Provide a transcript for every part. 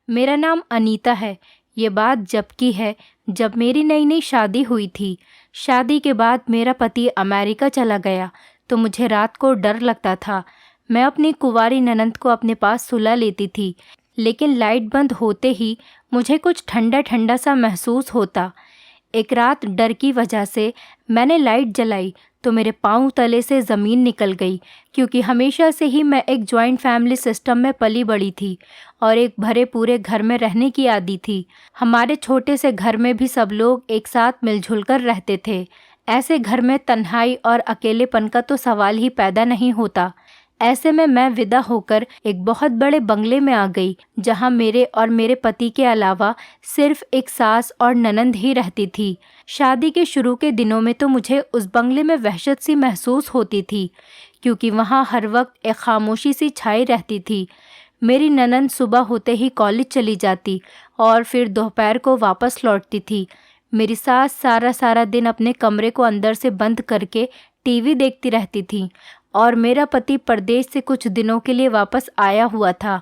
मेरा नाम अनीता है। ये बात जब की है जब मेरी नई नई शादी हुई थी। शादी के बाद मेरा पति अमेरिका चला गया तो मुझे रात को डर लगता था। मैं अपनी कुंवारी ननंद को अपने पास सुला लेती थी, लेकिन लाइट बंद होते ही मुझे कुछ ठंडा ठंडा सा महसूस होता। एक रात डर की वजह से मैंने लाइट जलाई तो मेरे पाँव तले से ज़मीन निकल गई, क्योंकि हमेशा से ही मैं एक जॉइंट फैमिली सिस्टम में पली बड़ी थी और एक भरे पूरे घर में रहने की आदी थी। हमारे छोटे से घर में भी सब लोग एक साथ मिलजुल कर रहते थे। ऐसे घर में तन्हाई और अकेलेपन का तो सवाल ही पैदा नहीं होता। ऐसे में मैं विदा होकर एक बहुत बड़े बंगले में आ गई, जहां मेरे और मेरे पति के अलावा सिर्फ एक सास और ननंद ही रहती थी। शादी के शुरू के दिनों में तो मुझे उस बंगले में वहशत सी महसूस होती थी, क्योंकि वहां हर वक्त एक खामोशी सी छाई रहती थी। मेरी ननंद सुबह होते ही कॉलेज चली जाती और फिर दोपहर को वापस लौटती थी। मेरी सास सारा सारा दिन अपने कमरे को अंदर से बंद करके टीवी देखती रहती थी और मेरा पति परदेश से कुछ दिनों के लिए वापस आया हुआ था।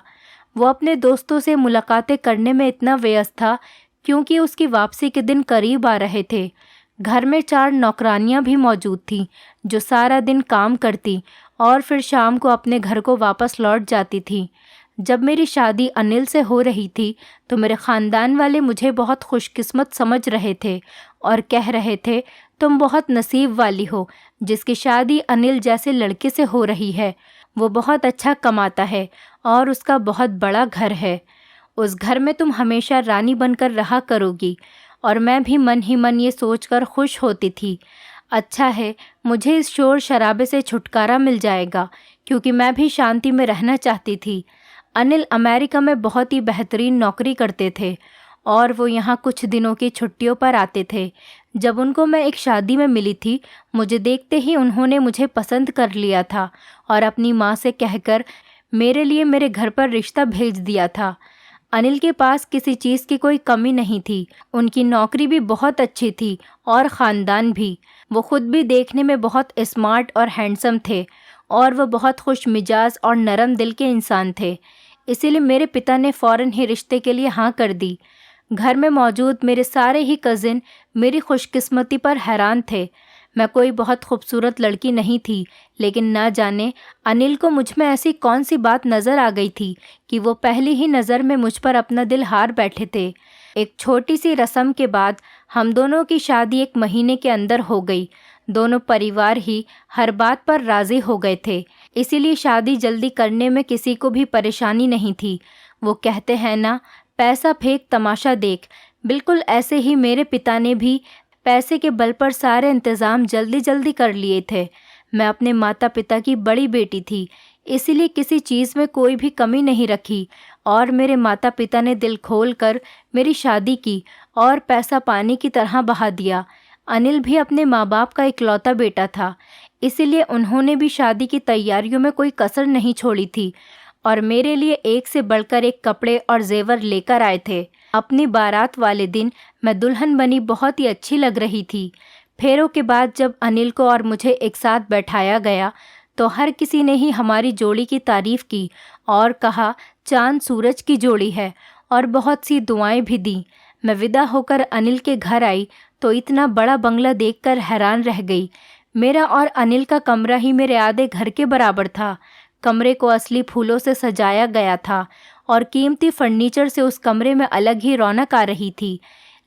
वो अपने दोस्तों से मुलाकातें करने में इतना व्यस्त था क्योंकि उसकी वापसी के दिन करीब आ रहे थे। घर में 4 नौकरानियां भी मौजूद थीं जो सारा दिन काम करती और फिर शाम को अपने घर को वापस लौट जाती थी। जब मेरी शादी अनिल से हो रही थी तो मेरे ख़ानदान वाले मुझे बहुत खुशकिस्मत समझ रहे थे और कह रहे थे, तुम बहुत नसीब वाली हो जिसकी शादी अनिल जैसे लड़के से हो रही है। वो बहुत अच्छा कमाता है और उसका बहुत बड़ा घर है। उस घर में तुम हमेशा रानी बनकर रहा करोगी। और मैं भी मन ही मन ये सोचकर खुश होती थी, अच्छा है, मुझे इस शोर शराबे से छुटकारा मिल जाएगा, क्योंकि मैं भी शांति में रहना चाहती थी। अनिल अमेरिका में बहुत ही बेहतरीन नौकरी करते थे और वो यहाँ कुछ दिनों की छुट्टियों पर आते थे। जब उनको मैं एक शादी में मिली थी, मुझे देखते ही उन्होंने मुझे पसंद कर लिया था और अपनी माँ से कहकर मेरे लिए मेरे घर पर रिश्ता भेज दिया था। अनिल के पास किसी चीज़ की कोई कमी नहीं थी। उनकी नौकरी भी बहुत अच्छी थी और ख़ानदान भी। वो खुद भी देखने में बहुत स्मार्ट और हैंडसम थे और वो बहुत खुश मिजाज और नरम दिल के इंसान थे। इसीलिए मेरे पिता ने फ़ौरन ही रिश्ते के लिए हाँ कर दी। घर में मौजूद मेरे सारे ही कज़िन मेरी खुशकिस्मती पर हैरान थे। मैं कोई बहुत खूबसूरत लड़की नहीं थी, लेकिन ना जाने अनिल को मुझ में ऐसी कौन सी बात नज़र आ गई थी कि वो पहली ही नज़र में मुझ पर अपना दिल हार बैठे थे। एक छोटी सी रस्म के बाद हम दोनों की शादी 1 महीने के अंदर हो गई। दोनों परिवार ही हर बात पर राज़ी हो गए थे, इसीलिए शादी जल्दी करने में किसी को भी परेशानी नहीं थी। वो कहते हैं ना, पैसा फेंक तमाशा देख। बिल्कुल ऐसे ही मेरे पिता ने भी पैसे के बल पर सारे इंतज़ाम जल्दी जल्दी कर लिए थे। मैं अपने माता पिता की बड़ी बेटी थी, इसीलिए किसी चीज़ में कोई भी कमी नहीं रखी और मेरे माता पिता ने दिल खोल कर मेरी शादी की और पैसा पानी की तरह बहा दिया। अनिल भी अपने माँ बाप का इकलौता बेटा था, इसीलिए उन्होंने भी शादी की तैयारियों में कोई कसर नहीं छोड़ी थी और मेरे लिए एक से बढ़कर एक कपड़े और जेवर लेकर आए थे। अपनी बारात वाले दिन मैं दुल्हन बनी बहुत ही अच्छी लग रही थी। फेरों के बाद जब अनिल को और मुझे एक साथ बैठाया गया तो हर किसी ने ही हमारी जोड़ी की तारीफ़ की और कहा चांद सूरज की जोड़ी है, और बहुत सी दुआएं भी दी। मैं विदा होकर अनिल के घर आई तो इतना बड़ा बंगला देखकर हैरान रह गई। मेरा और अनिल का कमरा ही मेरे आधे घर के बराबर था। कमरे को असली फूलों से सजाया गया था और कीमती फर्नीचर से उस कमरे में अलग ही रौनक आ रही थी।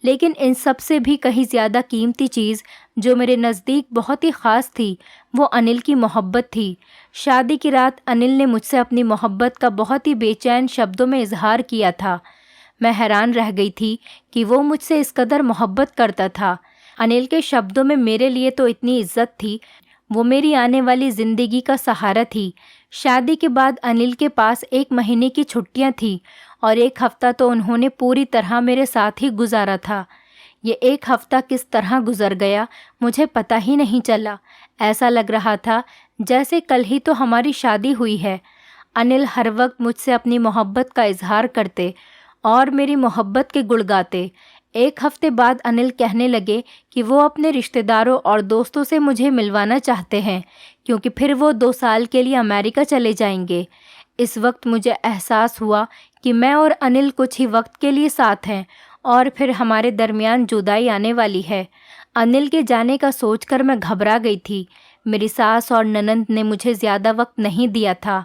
लेकिन इन सब से भी कहीं ज़्यादा कीमती चीज़ जो मेरे नज़दीक बहुत ही ख़ास थी, वो अनिल की मोहब्बत थी। शादी की रात अनिल ने मुझसे अपनी मोहब्बत का बहुत ही बेचैन शब्दों में इजहार किया था। मैं हैरान रह गई थी कि वो मुझसे इस कदर मोहब्बत करता था। अनिल के शब्दों में मेरे लिए तो इतनी इज्जत थी, वो मेरी आने वाली ज़िंदगी का सहारा थी। शादी के बाद अनिल के पास 1 महीने की छुट्टियां थी और 1 हफ़्ता तो उन्होंने पूरी तरह मेरे साथ ही गुजारा था। ये 1 हफ़्ता किस तरह गुजर गया मुझे पता ही नहीं चला। ऐसा लग रहा था जैसे कल ही तो हमारी शादी हुई है। अनिल हर वक्त मुझसे अपनी मोहब्बत का इजहार करते और मेरी मोहब्बत के गुण गाते। 1 हफ्ते बाद अनिल कहने लगे कि वो अपने रिश्तेदारों और दोस्तों से मुझे मिलवाना चाहते हैं, क्योंकि फिर वो 2 साल के लिए अमेरिका चले जाएंगे। इस वक्त मुझे एहसास हुआ कि मैं और अनिल कुछ ही वक्त के लिए साथ हैं और फिर हमारे दरमियान जुदाई आने वाली है। अनिल के जाने का सोचकर मैं घबरा गई थी। मेरी सास और ननंद ने मुझे ज़्यादा वक्त नहीं दिया था,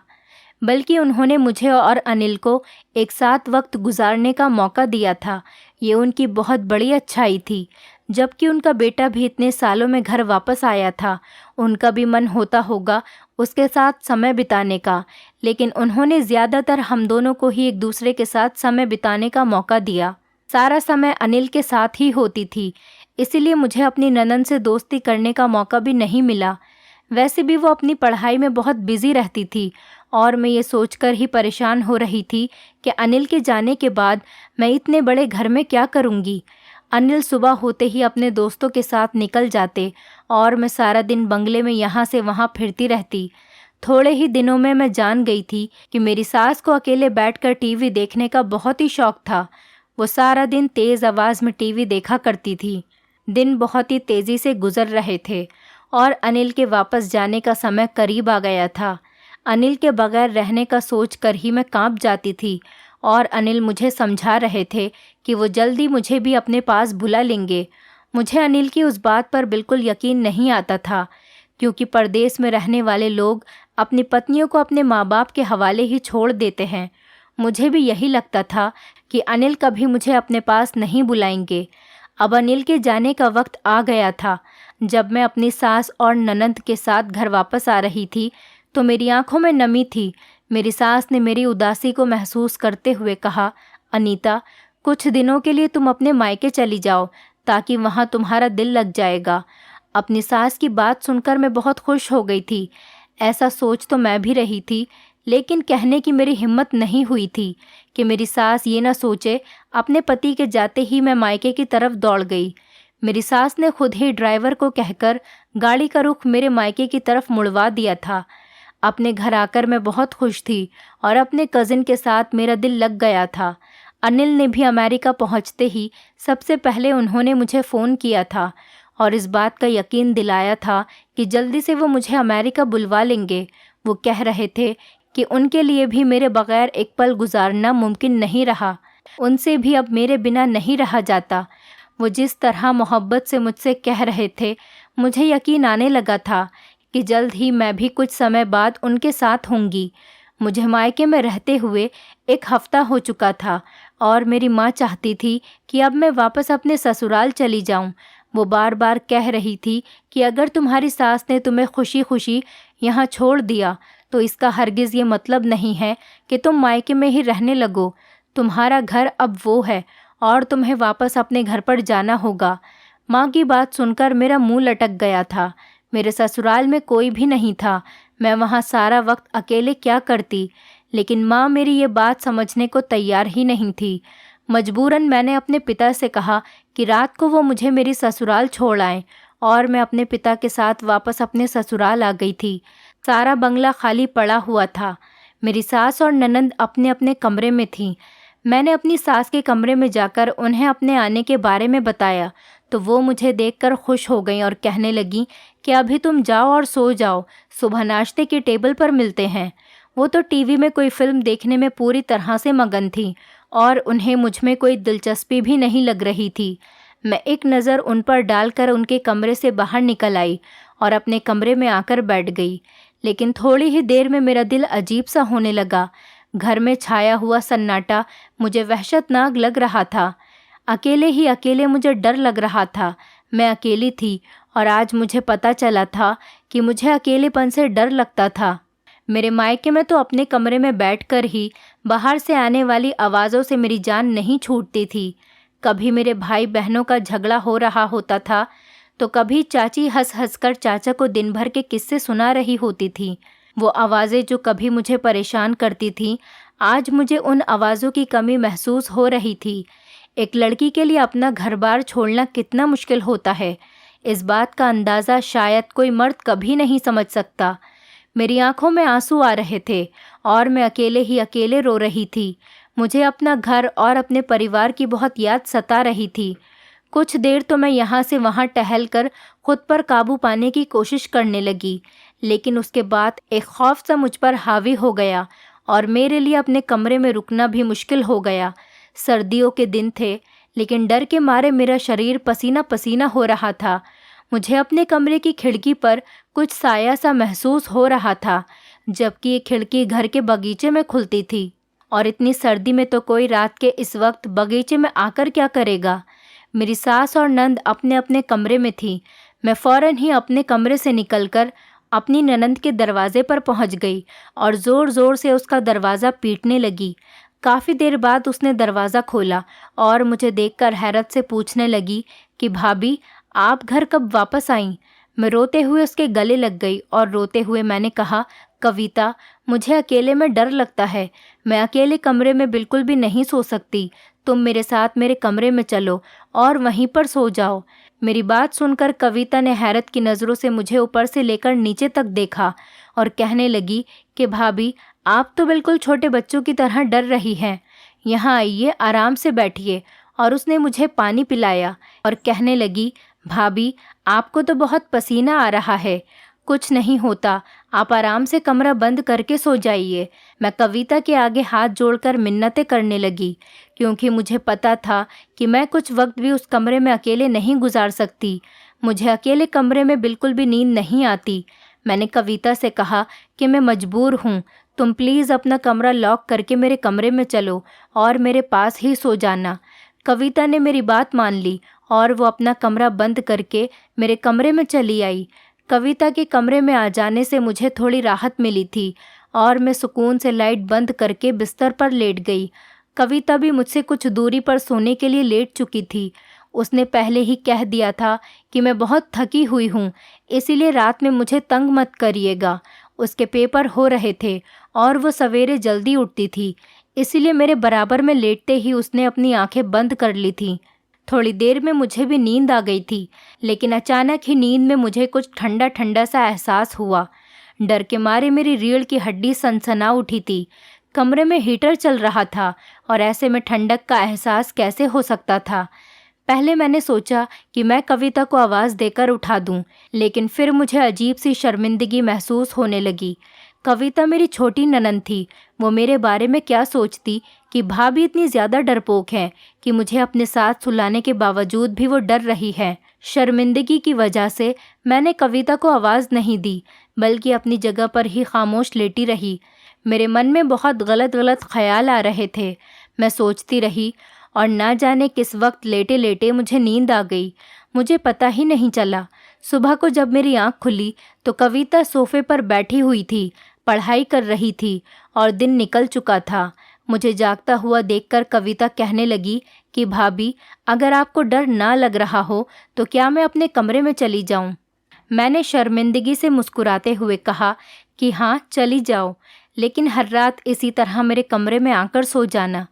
बल्कि उन्होंने मुझे और अनिल को एक साथ वक्त गुजारने का मौका दिया था। ये उनकी बहुत बड़ी अच्छाई थी। जबकि उनका बेटा भी इतने सालों में घर वापस आया था, उनका भी मन होता होगा उसके साथ समय बिताने का, लेकिन उन्होंने ज़्यादातर हम दोनों को ही एक दूसरे के साथ समय बिताने का मौका दिया। सारा समय अनिल के साथ ही होती थी, इसीलिए मुझे अपनी ननंद से दोस्ती करने का मौका भी नहीं मिला। वैसे भी वो अपनी पढ़ाई में बहुत बिजी रहती थी और मैं ये सोचकर ही परेशान हो रही थी कि अनिल के जाने के बाद मैं इतने बड़े घर में क्या करूँगी। अनिल सुबह होते ही अपने दोस्तों के साथ निकल जाते और मैं सारा दिन बंगले में यहाँ से वहाँ फिरती रहती। थोड़े ही दिनों में मैं जान गई थी कि मेरी सास को अकेले बैठकर टीवी देखने का बहुत ही शौक था। वो सारा दिन तेज़ आवाज़ में टीवी देखा करती थी। दिन बहुत ही तेज़ी से गुजर रहे थे और अनिल के वापस जाने का समय करीब आ गया था। अनिल के बगैर रहने का सोच कर ही मैं कांप जाती थी और अनिल मुझे समझा रहे थे कि वो जल्दी मुझे भी अपने पास बुला लेंगे। मुझे अनिल की उस बात पर बिल्कुल यकीन नहीं आता था, क्योंकि परदेश में रहने वाले लोग अपनी पत्नियों को अपने माँ बाप के हवाले ही छोड़ देते हैं। मुझे भी यही लगता था कि अनिल कभी मुझे अपने पास नहीं बुलाएंगे। अब अनिल के जाने का वक्त आ गया था। जब मैं अपनी सास और ननंद के साथ घर वापस आ रही थी तो मेरी आंखों में नमी थी। मेरी सास ने मेरी उदासी को महसूस करते हुए कहा, अनीता, कुछ दिनों के लिए तुम अपने मायके चली जाओ, ताकि वहाँ तुम्हारा दिल लग जाएगा। अपनी सास की बात सुनकर मैं बहुत खुश हो गई थी। ऐसा सोच तो मैं भी रही थी, लेकिन कहने की मेरी हिम्मत नहीं हुई थी कि मेरी सास ये ना सोचे। अपने पति के जाते ही मैं मायके की तरफ दौड़ गई। मेरी सास ने खुद ही ड्राइवर को कहकर गाड़ी का रुख मेरे मायके की तरफ मुड़वा दिया था। अपने घर आकर मैं बहुत खुश थी और अपने कज़िन के साथ मेरा दिल लग गया था। अनिल ने भी अमेरिका पहुंचते ही सबसे पहले उन्होंने मुझे फ़ोन किया था और इस बात का यकीन दिलाया था कि जल्दी से वो मुझे अमेरिका बुलवा लेंगे। वो कह रहे थे कि उनके लिए भी मेरे बगैर एक पल गुजारना मुमकिन नहीं रहा। उनसे भी अब मेरे बिना नहीं रहा जाता। वो जिस तरह मोहब्बत से मुझसे कह रहे थे, मुझे यकीन आने लगा था कि जल्द ही मैं भी कुछ समय बाद उनके साथ होंगी। मुझे मायके में रहते हुए एक हफ्ता हो चुका था और मेरी माँ चाहती थी कि अब मैं वापस अपने ससुराल चली जाऊं। वो बार बार कह रही थी कि अगर तुम्हारी सास ने तुम्हें खुशी खुशी यहाँ छोड़ दिया तो इसका हरगिज़ ये मतलब नहीं है कि तुम मायके में ही रहने लगो। तुम्हारा घर अब वो है और तुम्हें वापस अपने घर पर जाना होगा। माँ की बात सुनकर मेरा मुंह लटक गया था। मेरे ससुराल में कोई भी नहीं था। मैं वहाँ सारा वक्त अकेले क्या करती, लेकिन माँ मेरी ये बात समझने को तैयार ही नहीं थी। मजबूरन मैंने अपने पिता से कहा कि रात को वो मुझे मेरी ससुराल छोड़ आएं और मैं अपने पिता के साथ वापस अपने ससुराल आ गई थी। सारा बंगला खाली पड़ा हुआ था। मेरी सास और ननंद अपने अपने कमरे में थीं। मैंने अपनी सास के कमरे में जाकर उन्हें अपने आने के बारे में बताया तो वो मुझे देखकर खुश हो गईं और कहने लगीं कि अभी तुम जाओ और सो जाओ, सुबह नाश्ते की टेबल पर मिलते हैं। वो तो टीवी में कोई फिल्म देखने में पूरी तरह से मगन थी और उन्हें मुझ में कोई दिलचस्पी भी नहीं लग रही थी। मैं एक नज़र उन पर डालकर उनके कमरे से बाहर निकल आई और अपने कमरे में आकर बैठ गई। लेकिन थोड़ी ही देर में मेरा दिल अजीब सा होने लगा। घर में छाया हुआ सन्नाटा मुझे वहशतनाक लग रहा था। अकेले ही अकेले मुझे डर लग रहा था। मैं अकेली थी और आज मुझे पता चला था कि मुझे अकेलेपन से डर लगता था। मेरे मायके में तो अपने कमरे में बैठकर ही बाहर से आने वाली आवाज़ों से मेरी जान नहीं छूटती थी। कभी मेरे भाई बहनों का झगड़ा हो रहा होता था तो कभी चाची हंस हंस कर चाचा को दिन भर के किस्से सुना रही होती थी। वो आवाज़ें जो कभी मुझे परेशान करती थीं, आज मुझे उन आवाज़ों की कमी महसूस हो रही थी। एक लड़की के लिए अपना घर-बार छोड़ना कितना मुश्किल होता है, इस बात का अंदाज़ा शायद कोई मर्द कभी नहीं समझ सकता। मेरी आंखों में आंसू आ रहे थे और मैं अकेले ही अकेले रो रही थी। मुझे अपना घर और अपने परिवार की बहुत याद सता रही थी। कुछ देर तो मैं यहाँ से वहाँ टहलकर खुद पर काबू पाने की कोशिश करने लगी, लेकिन उसके बाद एक खौफ सा मुझ पर हावी हो गया और मेरे लिए अपने कमरे में रुकना भी मुश्किल हो गया। सर्दियों के दिन थे, लेकिन डर के मारे मेरा शरीर पसीना पसीना हो रहा था। मुझे अपने कमरे की खिड़की पर कुछ साया सा महसूस हो रहा था, जबकि ये खिड़की घर के बगीचे में खुलती थी, और इतनी सर्दी में तो कोई रात के इस वक्त बगीचे में आकर क्या करेगा। मेरी सास और नंद अपने अपने कमरे में थी। मैं फ़ौरन ही अपने कमरे से निकलकर अपनी ननंद के दरवाजे पर पहुंच गई और ज़ोर ज़ोर से उसका दरवाज़ा पीटने लगी। काफ़ी देर बाद उसने दरवाज़ा खोला और मुझे देखकर हैरत से पूछने लगी कि भाभी, आप घर कब वापस आईं? मैं रोते हुए उसके गले लग गई और रोते हुए मैंने कहा, कविता, मुझे अकेले में डर लगता है। मैं अकेले कमरे में बिल्कुल भी नहीं सो सकती। तुम मेरे साथ मेरे कमरे में चलो और वहीं पर सो जाओ। मेरी बात सुनकर कविता ने हैरत की नज़रों से मुझे ऊपर से लेकर नीचे तक देखा और कहने लगी कि भाभी, आप तो बिल्कुल छोटे बच्चों की तरह डर रही हैं। यहाँ आइए, आराम से बैठिए। और उसने मुझे पानी पिलाया और कहने लगी, भाभी, आपको तो बहुत पसीना आ रहा है। कुछ नहीं होता, आप आराम से कमरा बंद करके सो जाइए। मैं कविता के आगे हाथ जोड़कर मिन्नतें करने लगी, क्योंकि मुझे पता था कि मैं कुछ वक्त भी उस कमरे में अकेले नहीं गुजार सकती। मुझे अकेले कमरे में बिल्कुल भी नींद नहीं आती। मैंने कविता से कहा कि मैं मजबूर हूँ, तुम प्लीज़ अपना कमरा लॉक करके मेरे कमरे में चलो और मेरे पास ही सो जाना। कविता ने मेरी बात मान ली और वो अपना कमरा बंद करके मेरे कमरे में चली आई। कविता के कमरे में आ जाने से मुझे थोड़ी राहत मिली थी और मैं सुकून से लाइट बंद करके बिस्तर पर लेट गई। कविता भी मुझसे कुछ दूरी पर सोने के लिए लेट चुकी थी। उसने पहले ही कह दिया था कि मैं बहुत थकी हुई हूँ, इसीलिए रात में मुझे तंग मत करिएगा। उसके पेपर हो रहे थे और वो सवेरे जल्दी उठती थी, इसीलिए मेरे बराबर में लेटते ही उसने अपनी आंखें बंद कर ली थीं। थोड़ी देर में मुझे भी नींद आ गई थी, लेकिन अचानक ही नींद में मुझे कुछ ठंडा ठंडा सा एहसास हुआ। डर के मारे मेरी रीढ़ की हड्डी सनसना उठी थी। कमरे में हीटर चल रहा था और ऐसे में ठंडक का एहसास कैसे हो सकता था। पहले मैंने सोचा कि मैं कविता को आवाज़ देकर उठा दूं, लेकिन फिर मुझे अजीब सी शर्मिंदगी महसूस होने लगी। कविता मेरी छोटी ननंद थी। वो मेरे बारे में क्या सोचती कि भाभी इतनी ज़्यादा डरपोक है कि मुझे अपने साथ सुलाने के बावजूद भी वो डर रही है। शर्मिंदगी की वजह से मैंने कविता को आवाज़ नहीं दी, बल्कि अपनी जगह पर ही खामोश लेटी रही। मेरे मन में बहुत गलत गलत ख्याल आ रहे थे। मैं सोचती रही और ना जाने किस वक्त लेटे लेटे मुझे नींद आ गई। मुझे पता ही नहीं चला। सुबह को जब मेरी आँख खुली तो कविता सोफे पर बैठी हुई थी, पढ़ाई कर रही थी और दिन निकल चुका था। मुझे जागता हुआ देखकर कविता कहने लगी कि भाभी, अगर आपको डर ना लग रहा हो तो क्या मैं अपने कमरे में चली जाऊं? मैंने शर्मिंदगी से मुस्कुराते हुए कहा कि हाँ, चली जाओ, लेकिन हर रात इसी तरह मेरे कमरे में आकर सो जाना।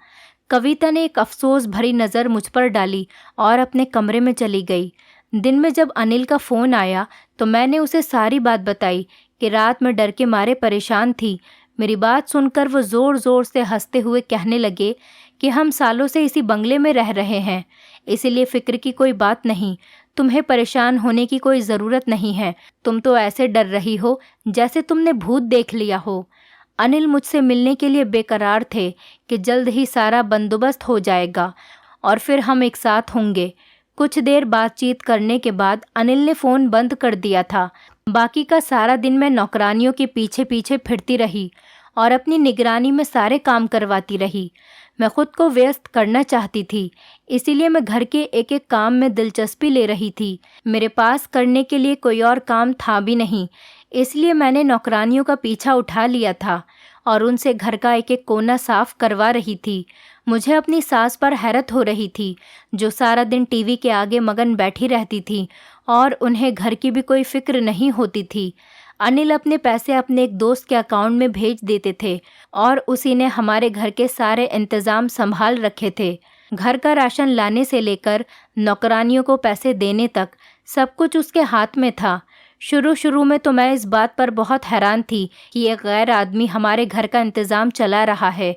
कविता ने एक अफसोस भरी नज़र मुझ पर डाली और अपने कमरे में चली गई। दिन में जब अनिल का फ़ोन आया तो मैंने उसे सारी बात बताई कि रात में डर के मारे परेशान थी। मेरी बात सुनकर वो ज़ोर ज़ोर से हंसते हुए कहने लगे कि हम सालों से इसी बंगले में रह रहे हैं, इसीलिए फ़िक्र की कोई बात नहीं। तुम्हें परेशान होने की कोई ज़रूरत नहीं है। तुम तो ऐसे डर रही हो जैसे तुमने भूत देख लिया हो। अनिल मुझसे मिलने के लिए बेकरार थे कि जल्द ही सारा बंदोबस्त हो जाएगा और फिर हम एक साथ होंगे। कुछ देर बातचीत करने के बाद अनिल ने फ़ोन बंद कर दिया था। बाकी का सारा दिन मैं नौकरानियों के पीछे पीछे फिरती रही और अपनी निगरानी में सारे काम करवाती रही। मैं खुद को व्यस्त करना चाहती थी, इसीलिए मैं घर के एक एक काम में दिलचस्पी ले रही थी। मेरे पास करने के लिए कोई और काम था भी नहीं, इसलिए मैंने नौकरानियों का पीछा उठा लिया था और उनसे घर का एक एक कोना साफ करवा रही थी। मुझे अपनी सास पर हैरत हो रही थी, जो सारा दिन टीवी के आगे मगन बैठी रहती थी और उन्हें घर की भी कोई फिक्र नहीं होती थी। अनिल अपने पैसे अपने एक दोस्त के अकाउंट में भेज देते थे और उसी ने हमारे घर के सारे इंतज़ाम संभाल रखे थे। घर का राशन लाने से लेकर नौकरानियों को पैसे देने तक सब कुछ उसके हाथ में था। शुरू शुरू में तो मैं इस बात पर बहुत हैरान थी कि एक गैर आदमी हमारे घर का इंतज़ाम चला रहा है,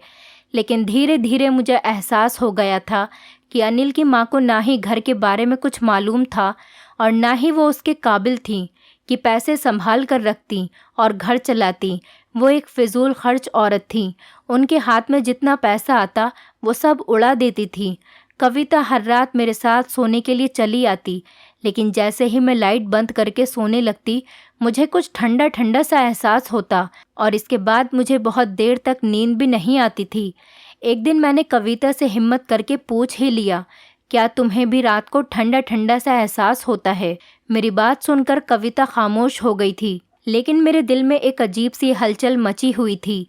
लेकिन धीरे धीरे मुझे एहसास हो गया था कि अनिल की माँ को ना ही घर के बारे में कुछ मालूम था और ना ही वो उसके काबिल थी कि पैसे संभाल कर रखती और घर चलाती। वो एक फिजूल खर्च औरत थी। उनके हाथ में जितना पैसा आता वो सब उड़ा देती थी। कविता हर रात मेरे साथ सोने के लिए चली आती, लेकिन जैसे ही मैं लाइट बंद करके सोने लगती मुझे कुछ ठंडा ठंडा सा एहसास होता और इसके बाद मुझे बहुत देर तक नींद भी नहीं आती थी। एक दिन मैंने कविता से हिम्मत करके पूछ ही लिया, क्या तुम्हें भी रात को ठंडा ठंडा सा एहसास होता है? मेरी बात सुनकर कविता खामोश हो गई थी, लेकिन मेरे दिल में एक अजीब सी हलचल मची हुई थी।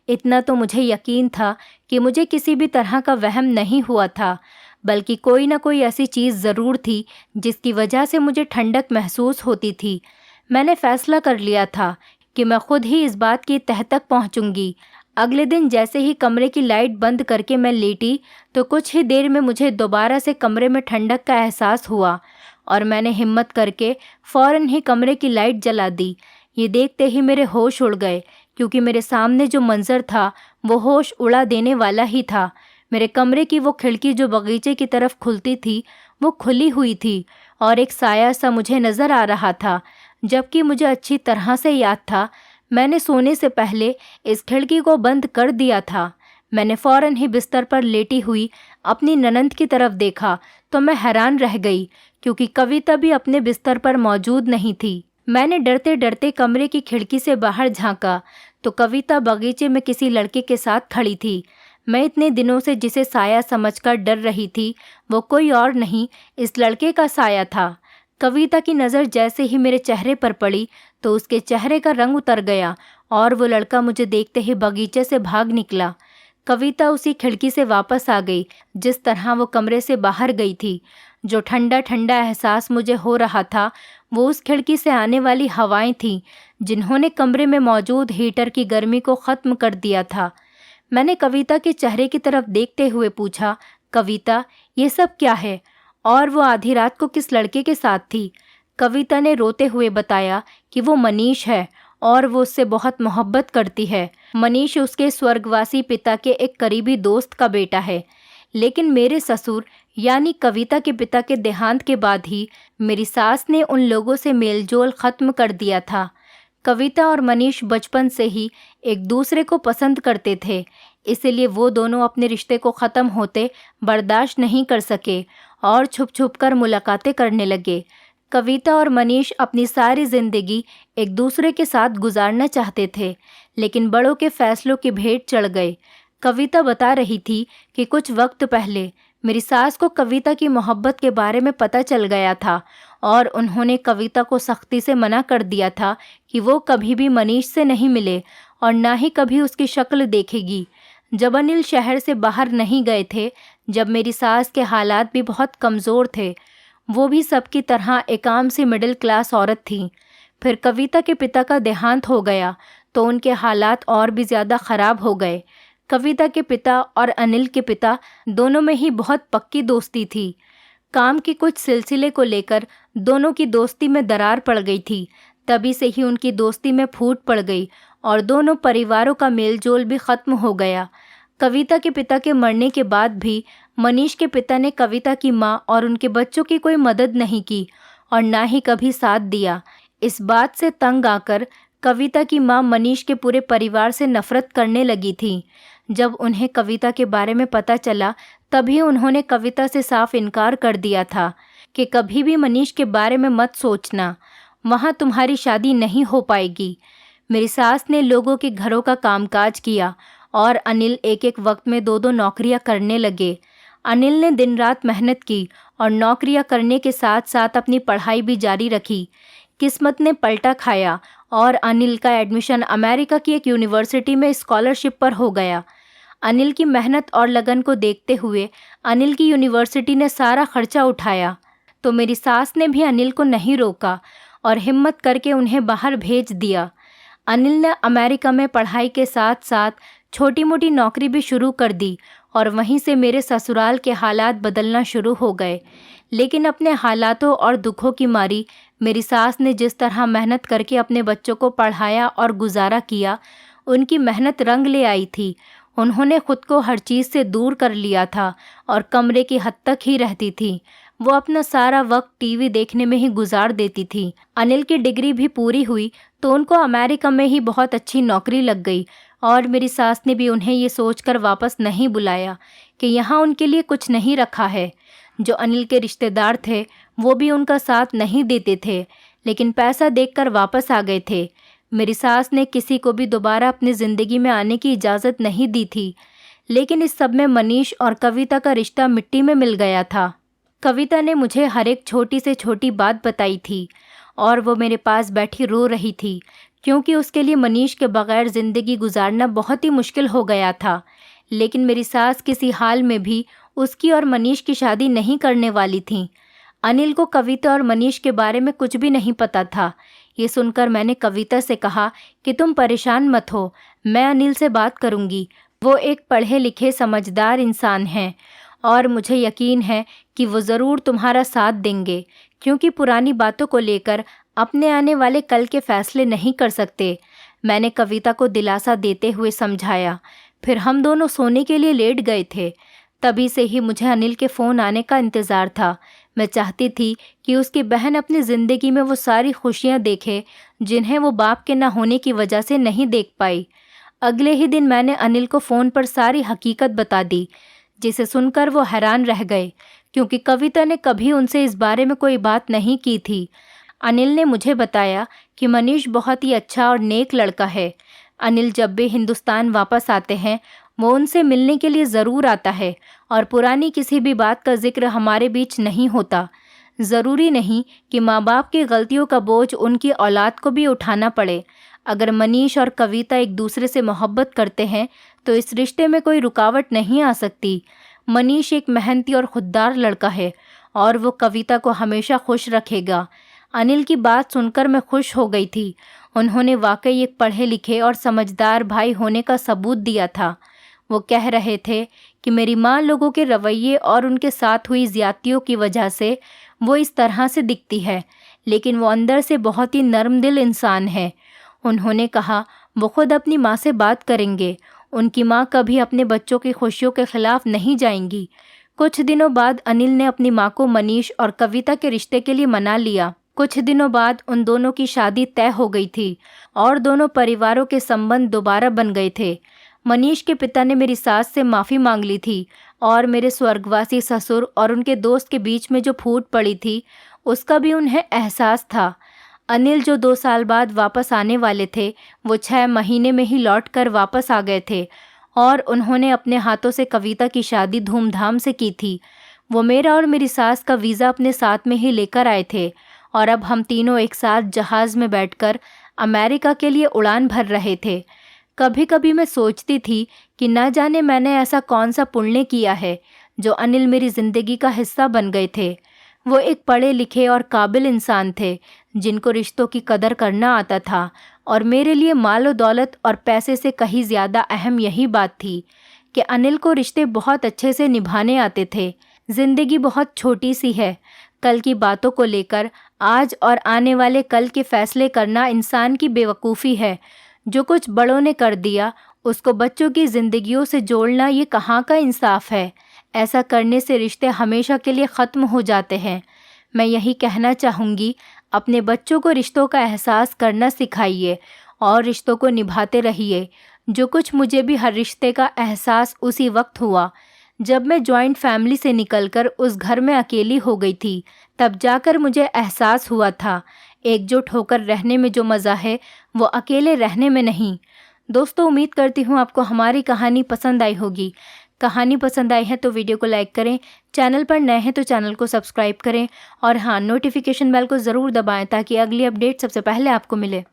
इतना तो मुझे यकीन था कि मुझे किसी भी तरह का वहम नहीं हुआ था, बल्कि कोई ना कोई ऐसी चीज़ ज़रूर थी जिसकी वजह से मुझे ठंडक महसूस होती थी। मैंने फैसला कर लिया था कि मैं खुद ही इस बात की तह तक पहुंचूंगी। अगले दिन जैसे ही कमरे की लाइट बंद करके मैं लेटी तो कुछ ही देर में मुझे दोबारा से कमरे में ठंडक का एहसास हुआ और मैंने हिम्मत करके फ़ौरन ही कमरे की लाइट जला दी। ये देखते ही मेरे होश उड़ गए, क्योंकि मेरे सामने जो मंजर था वो होश उड़ा देने वाला ही था। मेरे कमरे की वो खिड़की जो बगीचे की तरफ खुलती थी वो खुली हुई थी और एक साया सा मुझे नज़र आ रहा था, जबकि मुझे अच्छी तरह से याद था मैंने सोने से पहले इस खिड़की को बंद कर दिया था। मैंने फ़ौरन ही बिस्तर पर लेटी हुई अपनी ननंद की तरफ देखा तो मैं हैरान रह गई, क्योंकि कविता भी अपने बिस्तर पर मौजूद नहीं थी। मैंने डरते डरते कमरे की खिड़की से बाहर झांका तो कविता बगीचे में किसी लड़के के साथ खड़ी थी। मैं इतने दिनों से जिसे साया समझकर डर रही थी वो कोई और नहीं, इस लड़के का साया था। कविता की नज़र जैसे ही मेरे चेहरे पर पड़ी तो उसके चेहरे का रंग उतर गया और वो लड़का मुझे देखते ही बगीचे से भाग निकला। कविता उसी खिड़की से वापस आ गई जिस तरह वो कमरे से बाहर गई थी। जो ठंडा ठंडा एहसास मुझे हो रहा था वो उस खिड़की से आने वाली हवाएं थीं जिन्होंने कमरे में मौजूद हीटर की गर्मी को ख़त्म कर दिया था। मैंने कविता के चेहरे की तरफ देखते हुए पूछा, कविता ये सब क्या है और वो आधी रात को किस लड़के के साथ थी? कविता ने रोते हुए बताया कि वो मनीष है और वो उससे बहुत मोहब्बत करती है। मनीष उसके स्वर्गवासी पिता के एक करीबी दोस्त का बेटा है, लेकिन मेरे ससुर यानी कविता के पिता के देहांत के बाद ही मेरी सास ने उन लोगों से मेलजोल ख़त्म कर दिया था। कविता और मनीष बचपन से ही एक दूसरे को पसंद करते थे, इसलिए वो दोनों अपने रिश्ते को ख़त्म होते बर्दाश्त नहीं कर सके और छुप छुप कर मुलाकातें करने लगे। कविता और मनीष अपनी सारी ज़िंदगी एक दूसरे के साथ गुजारना चाहते थे, लेकिन बड़ों के फैसलों की भेंट चढ़ गए। कविता बता रही थी कि कुछ वक्त पहले मेरी सास को कविता की मोहब्बत के बारे में पता चल गया था और उन्होंने कविता को सख्ती से मना कर दिया था कि वो कभी भी मनीष से नहीं मिले और ना ही कभी उसकी शक्ल देखेगी। जब अनिल शहर से बाहर नहीं गए थे, जब मेरी सास के हालात भी बहुत कमज़ोर थे, वो भी सबकी तरह एक आम सी मिडिल क्लास औरत थी। फिर कविता के पिता का देहांत हो गया तो उनके हालात और भी ज़्यादा ख़राब हो गए। कविता के पिता और अनिल के पिता दोनों में ही बहुत पक्की दोस्ती थी। काम के कुछ सिलसिले को लेकर दोनों की दोस्ती में दरार पड़ गई थी। तभी से ही उनकी दोस्ती में फूट पड़ गई और दोनों परिवारों का मेलजोल भी ख़त्म हो गया। कविता के पिता के मरने के बाद भी मनीष के पिता ने कविता की माँ और उनके बच्चों की कोई मदद नहीं की और ना ही कभी साथ दिया। इस बात से तंग आकर कविता की माँ मनीष के पूरे परिवार से नफरत करने लगी थी। जब उन्हें कविता के बारे में पता चला तभी उन्होंने कविता से साफ इनकार कर दिया था कि कभी भी मनीष के बारे में मत सोचना, वहाँ तुम्हारी शादी नहीं हो पाएगी। मेरी सास ने लोगों के घरों का कामकाज किया और अनिल एक एक वक्त में दो दो नौकरियां करने लगे। अनिल ने दिन रात मेहनत की और नौकरियां करने के साथ साथ अपनी पढ़ाई भी जारी रखी। किस्मत ने पलटा खाया और अनिल का एडमिशन अमेरिका की एक यूनिवर्सिटी में स्कॉलरशिप पर हो गया। अनिल की मेहनत और लगन को देखते हुए अनिल की यूनिवर्सिटी ने सारा खर्चा उठाया, तो मेरी सास ने भी अनिल को नहीं रोका और हिम्मत करके उन्हें बाहर भेज दिया। अनिल ने अमेरिका में पढ़ाई के साथ साथ छोटी मोटी नौकरी भी शुरू कर दी और वहीं से मेरे ससुराल के हालात बदलना शुरू हो गए। लेकिन अपने हालातों और दुखों की मारी मेरी सास ने जिस तरह मेहनत करके अपने बच्चों को पढ़ाया और गुजारा किया, उनकी मेहनत रंग ले आई थी। उन्होंने खुद को हर चीज़ से दूर कर लिया था और कमरे की हद तक ही रहती थी। वो अपना सारा वक्त टीवी देखने में ही गुजार देती थी। अनिल की डिग्री भी पूरी हुई तो उनको अमेरिका में ही बहुत अच्छी नौकरी लग गई और मेरी सास ने भी उन्हें ये सोचकर वापस नहीं बुलाया कि यहाँ उनके लिए कुछ नहीं रखा है। जो अनिल के रिश्तेदार थे वो भी उनका साथ नहीं देते थे, लेकिन पैसा देखकर वापस आ गए थे। मेरी सास ने किसी को भी दोबारा अपनी ज़िंदगी में आने की इजाज़त नहीं दी थी, लेकिन इस सब में मनीष और कविता का रिश्ता मिट्टी में मिल गया था। कविता ने मुझे हर एक छोटी से छोटी बात बताई थी और वो मेरे पास बैठी रो रही थी, क्योंकि उसके लिए मनीष के बगैर ज़िंदगी गुजारना बहुत ही मुश्किल हो गया था। लेकिन मेरी सास किसी हाल में भी उसकी और मनीष की शादी नहीं करने वाली थी। अनिल को कविता और मनीष के बारे में कुछ भी नहीं पता था। ये सुनकर मैंने कविता से कहा कि तुम परेशान मत हो, मैं अनिल से बात करूँगी। वो एक पढ़े लिखे समझदार इंसान हैं और मुझे यकीन है कि वो ज़रूर तुम्हारा साथ देंगे, क्योंकि पुरानी बातों को लेकर अपने आने वाले कल के फैसले नहीं कर सकते। मैंने कविता को दिलासा देते हुए समझाया। फिर हम दोनों सोने के लिए लेट गए थे। तभी से ही मुझे अनिल के फ़ोन आने का इंतज़ार था। मैं चाहती थी कि उसकी बहन अपनी ज़िंदगी में वो सारी खुशियाँ देखे जिन्हें वो बाप के ना होने की वजह से नहीं देख पाई। अगले ही दिन मैंने अनिल को फ़ोन पर सारी हकीकत बता दी, जिसे सुनकर वो हैरान रह गए, क्योंकि कविता ने कभी उनसे इस बारे में कोई बात नहीं की थी। अनिल ने मुझे बताया कि मनीष बहुत ही अच्छा और नेक लड़का है। अनिल जब भी हिंदुस्तान वापस आते हैं वो उनसे मिलने के लिए ज़रूर आता है और पुरानी किसी भी बात का जिक्र हमारे बीच नहीं होता। ज़रूरी नहीं कि माँ बाप की गलतियों का बोझ उनकी औलाद को भी उठाना पड़े। अगर मनीष और कविता एक दूसरे से मोहब्बत करते हैं तो इस रिश्ते में कोई रुकावट नहीं आ सकती। मनीष एक मेहनती और खुददार लड़का है और वो कविता को हमेशा खुश रखेगा। अनिल की बात सुनकर मैं खुश हो गई थी। उन्होंने वाकई एक पढ़े लिखे और समझदार भाई होने का सबूत दिया था। वो कह रहे थे कि मेरी माँ लोगों के रवैये और उनके साथ हुई ज़्यादतियों की वजह से वो इस तरह से दिखती है, लेकिन वो अंदर से बहुत ही नरम दिल इंसान है। उन्होंने कहा वो खुद अपनी माँ से बात करेंगे। उनकी माँ कभी अपने बच्चों की खुशियों के खिलाफ नहीं जाएंगी। कुछ दिनों बाद अनिल ने अपनी माँ को मनीष और कविता के रिश्ते के लिए मना लिया। कुछ दिनों बाद उन दोनों की शादी तय हो गई थी और दोनों परिवारों के संबंध दोबारा बन गए थे। मनीष के पिता ने मेरी सास से माफ़ी मांग ली थी और मेरे स्वर्गवासी ससुर और उनके दोस्त के बीच में जो फूट पड़ी थी उसका भी उन्हें एहसास था। अनिल जो 2 साल बाद वापस आने वाले थे वो 6 महीने में ही लौटकर वापस आ गए थे और उन्होंने अपने हाथों से कविता की शादी धूमधाम से की थी। वो मेरा और मेरी सास का वीज़ा अपने साथ में ही लेकर आए थे और अब हम तीनों एक साथ जहाज़ में बैठकर अमेरिका के लिए उड़ान भर रहे थे। कभी कभी मैं सोचती थी कि न जाने मैंने ऐसा कौन सा पुण्य किया है जो अनिल मेरी ज़िंदगी का हिस्सा बन गए थे। वो एक पढ़े लिखे और काबिल इंसान थे जिनको रिश्तों की कदर करना आता था और मेरे लिए मालो दौलत और पैसे से कहीं ज़्यादा अहम यही बात थी कि अनिल को रिश्ते बहुत अच्छे से निभाने आते थे। ज़िंदगी बहुत छोटी सी है। कल की बातों को लेकर आज और आने वाले कल के फैसले करना इंसान की बेवकूफ़ी है। जो कुछ बड़ों ने कर दिया उसको बच्चों की ज़िंदगियों से जोड़ना ये कहाँ का इंसाफ है। ऐसा करने से रिश्ते हमेशा के लिए ख़त्म हो जाते हैं। मैं यही कहना चाहूँगी, अपने बच्चों को रिश्तों का एहसास करना सिखाइए और रिश्तों को निभाते रहिए। जो कुछ मुझे भी हर रिश्ते का एहसास उसी वक्त हुआ जब मैं जॉइंट फैमिली से निकलकर उस घर में अकेली हो गई थी। तब जाकर मुझे एहसास हुआ था एकजुट होकर रहने में जो मज़ा है वो अकेले रहने में नहीं। दोस्तों, उम्मीद करती हूँ आपको हमारी कहानी पसंद आई होगी। कहानी पसंद आई है तो वीडियो को लाइक करें, चैनल पर नए हैं तो चैनल को सब्सक्राइब करें और हाँ, नोटिफिकेशन बेल को ज़रूर दबाएं ताकि अगली अपडेट सबसे पहले आपको मिले।